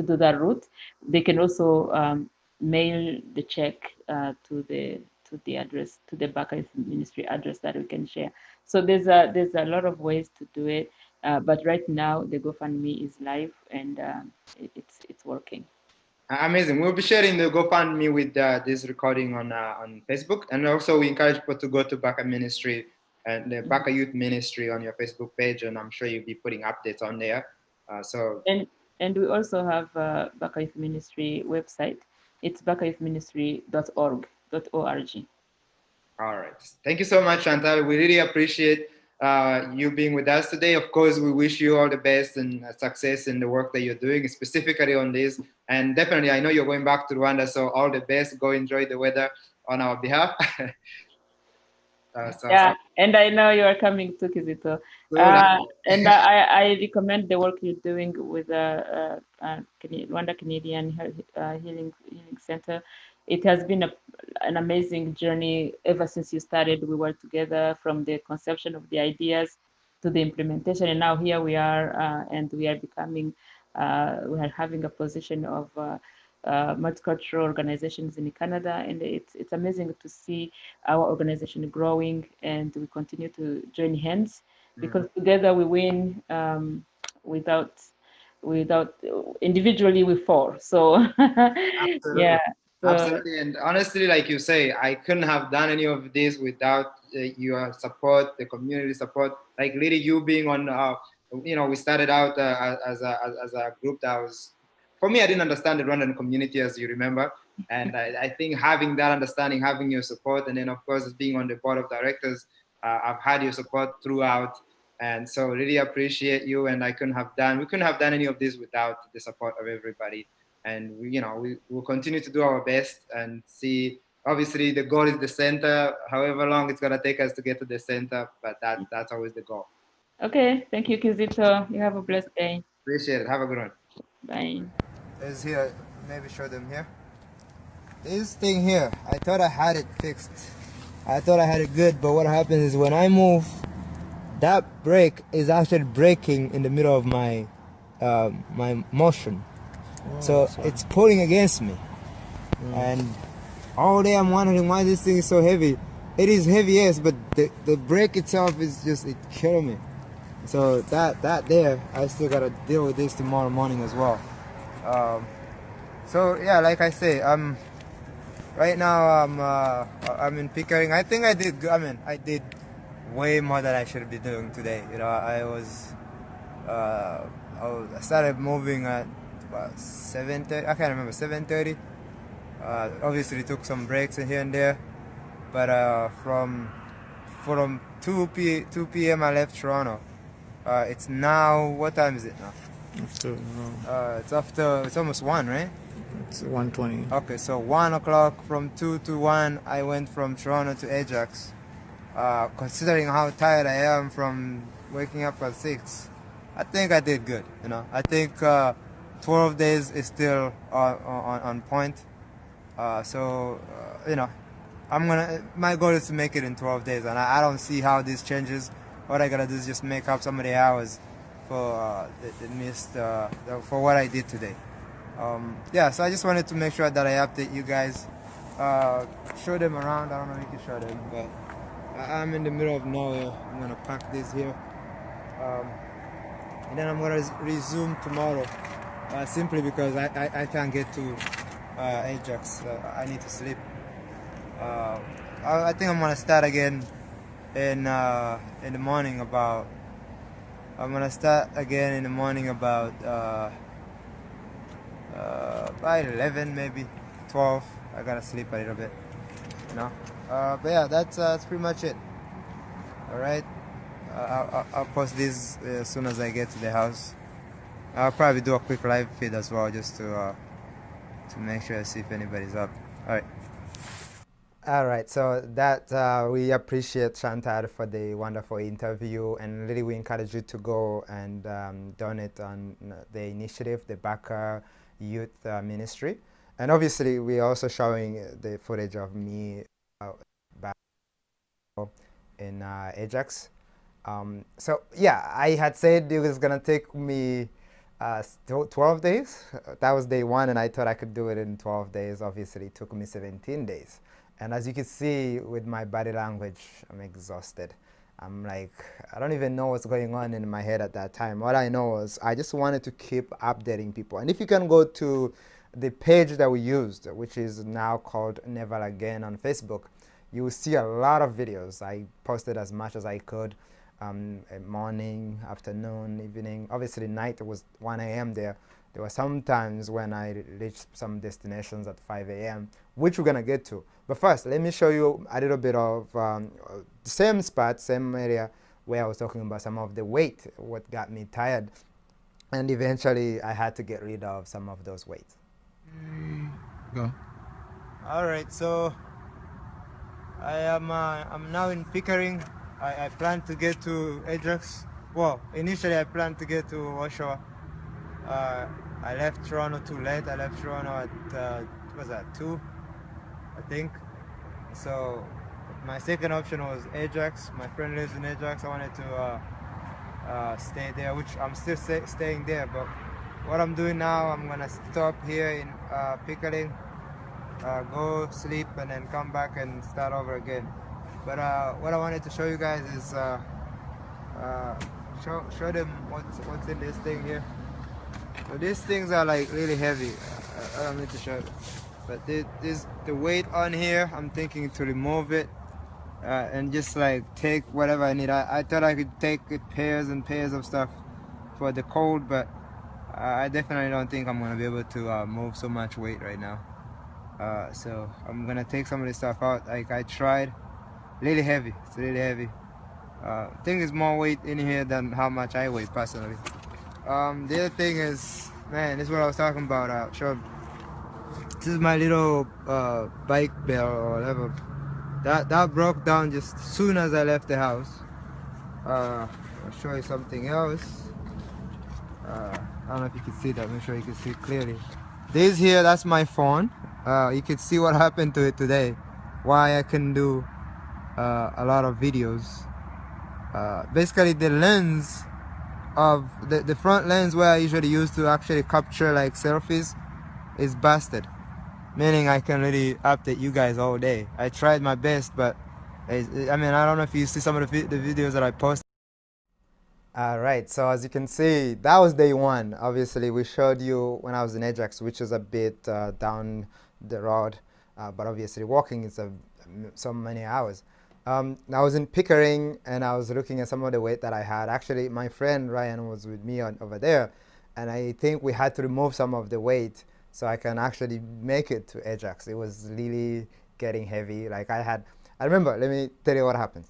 do that route. They can also mail the check to the address, to the Baca Ministry address that we can share. So there's a lot of ways to do it, but right now the GoFundMe is live and it's working. Amazing. We'll be sharing the GoFundMe with this recording on Facebook, and also we encourage people to go to Baca Ministry and the Baca Youth Ministry on your Facebook page, and I'm sure you'll be putting updates on there. And we also have Baca Youth Ministry website. It's bacayouthministry.org. All right. Thank you so much, Chantal. We really appreciate you being with us today. Of course, we wish you all the best and success in the work that you're doing, specifically on this. And definitely, I know you're going back to Rwanda, so all the best. Go enjoy the weather on our behalf. Yeah, and I know you are coming to Kizito. And I recommend the work you're doing with Rwanda Canadian Healing Center. It has been an amazing journey ever since you started. We were together from the conception of the ideas to the implementation. And now here we are, and we are becoming, we are having a position of multicultural organizations in Canada, and it's amazing to see our organization growing, and we continue to join hands because together we win. Without individually we fall. So Absolutely. yeah. So Absolutely. And honestly, like you say, I couldn't have done any of this without your support, the community support. Like really, you being on, we started out as a group that was, for me, I didn't understand the Rwandan community, as you remember. And I think having that understanding, having your support, and then of course being on the board of directors, I've had your support throughout. And so really appreciate you. And we couldn't have done any of this without the support of everybody. And we will continue to do our best and see. Obviously, the goal is the center. However long it's gonna take us to get to the center, but that's always the goal. okay, thank you, Kizito. You have a blessed day. Appreciate it. Have a good one. Bye. Is here. Maybe show them here. This thing here, I thought I had it fixed. I thought I had it good, but what happens is when I move, that brake is actually braking in the middle of my my motion. So it's pulling against me, and all day I'm wondering why this thing is so heavy. It is heavy, yes, but the brake itself is just, it killing me. So that there, I still gotta deal with this tomorrow morning as well. So yeah, like I say, right now I'm in Pickering. I think I did good. I mean, I did way more than I should be doing today. I started moving at about 7:30. I can't remember, 7:30. Obviously took some breaks in here and there, but from 2 p.m. I left Toronto. It's now, what time is it now? It's almost 1, right? It's 1:20. Okay, so 1 o'clock, from 2 to 1, I went from Toronto to Ajax. Considering how tired I am from waking up at 6, I think I did good. I think 12 days is still on point. My goal is to make it in 12 days, and I don't see how this changes. What I gotta do is just make up some of the hours for the missed, for what I did today. So I just wanted to make sure that I update you guys, show them around. I don't know if you can show them, but I'm in the middle of nowhere. I'm gonna pack this here, and then I'm gonna resume tomorrow, simply because I can't get to Ajax. I need to sleep. I think I'm gonna start again in the morning about. I'm gonna start again in the morning about by 11, maybe 12. I gotta sleep a little bit, but yeah, that's pretty much it. All right, I'll post this as soon as I get to the house. I'll probably do a quick live feed as well, just to make sure I see if anybody's up. All right, so that we appreciate Chantal for the wonderful interview, and really we encourage you to go and donate on the initiative, the Baca Youth Ministry. And obviously we're also showing the footage of me back in Ajax. So yeah, I had said it was gonna take me 12 days. That was day 1, and I thought I could do it in 12 days. Obviously it took me 17 days. And as you can see with my body language, I'm exhausted. I'm like, I don't even know what's going on in my head at that time. What I know is I just wanted to keep updating people. And if you can go to the page that we used, which is now called Never Again on Facebook, you will see a lot of videos. I posted as much as I could, morning, afternoon, evening. Obviously night was 1 a.m. there. There were some times when I reached some destinations at 5 a.m., which we're gonna get to. But first, let me show you a little bit of the same spot, same area where I was talking about some of the weight, what got me tired. And eventually I had to get rid of some of those weights. Go. All right, so I'm now in Pickering. I plan to get to Ajax. Well, initially I planned to get to Oshawa. I left Toronto too late. I left Toronto at what was that, 2, I think. So my second option was Ajax. My friend lives in Ajax. I wanted to stay there, which I'm still staying there. But what I'm doing now, I'm gonna stop here in Pickering, go sleep, and then come back and start over again. But what I wanted to show you guys is show them what's in this thing here. So these things are like really heavy. I don't need to show it, but the weight on here, I'm thinking to remove it and just like take whatever I need. I thought I could take pairs and pairs of stuff for the cold, but I definitely don't think I'm gonna be able to move so much weight right now. So I'm gonna take some of this stuff out. Like I tried, really heavy. It's really heavy. I think there's more weight in here than how much I weigh personally. The other thing is, man, this is what I was talking about. Sure. This is my little bike bell or whatever. That broke down just as soon as I left the house. I'll show you something else. I don't know if you can see that. Make sure you can see clearly. This here, that's my phone. You can see what happened to it today. Why I couldn't do a lot of videos. Basically, the lens of the front lens where I usually use to actually capture like selfies is busted, meaning I can really update you guys all day. I tried my best, but I mean, I don't know if you see some of the videos that I posted. Alright, so as you can see, that was day one. Obviously, we showed you when I was in Ajax, which is a bit down the road, but obviously walking is so many hours. I was in Pickering and I was looking at some of the weight that I had. Actually, my friend Ryan was with me over there, and I think we had to remove some of the weight so I can actually make it to Ajax. It was really getting heavy. Like I remember, let me tell you what happened.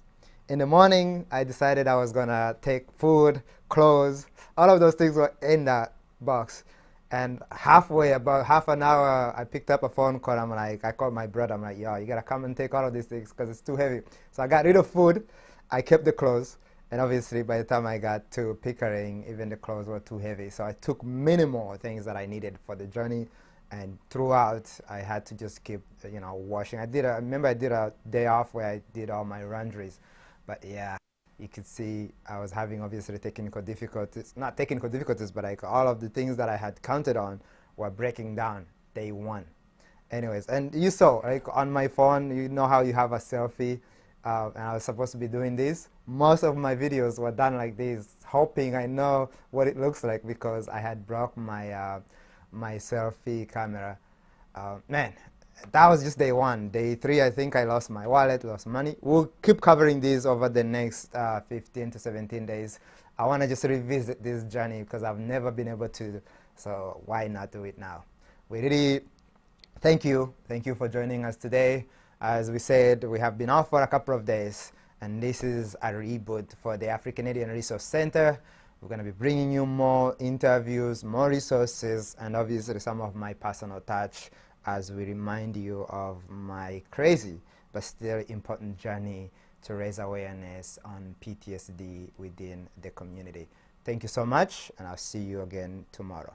In the morning, I decided I was gonna take food, clothes, all of those things were in that box. And halfway, about half an hour, I picked up a phone call. I called my brother. I'm like, yo, you gotta come and take all of these things because it's too heavy. So I got rid of food. I kept the clothes. And obviously, by the time I got to Pickering, even the clothes were too heavy. So I took minimal things that I needed for the journey. And throughout, I had to just keep, washing. I remember I did a day off where I did all my laundries. But yeah, you could see I was having obviously technical difficulties. Not technical difficulties, but like all of the things that I had counted on were breaking down day one. Anyways, and you saw, like on my phone, you know how you have a selfie, and I was supposed to be doing this. Most of my videos were done like this, hoping I know what it looks like because I had broke my my selfie camera. Man, that was just day one. Day three, I think I lost my wallet, lost money. We'll keep covering these over the next 15 to 17 days. I want to just revisit this journey because I've never been able to, so why not do it now? We really thank you for joining us today. As we said, we have been off for a couple of days, and this is a reboot for the AfriCanadian Resource Center. We're going to be bringing you more interviews, more resources, and obviously some of my personal touch as we remind you of my crazy but still important journey to raise awareness on PTSD within the community. Thank you so much, and I'll see you again tomorrow.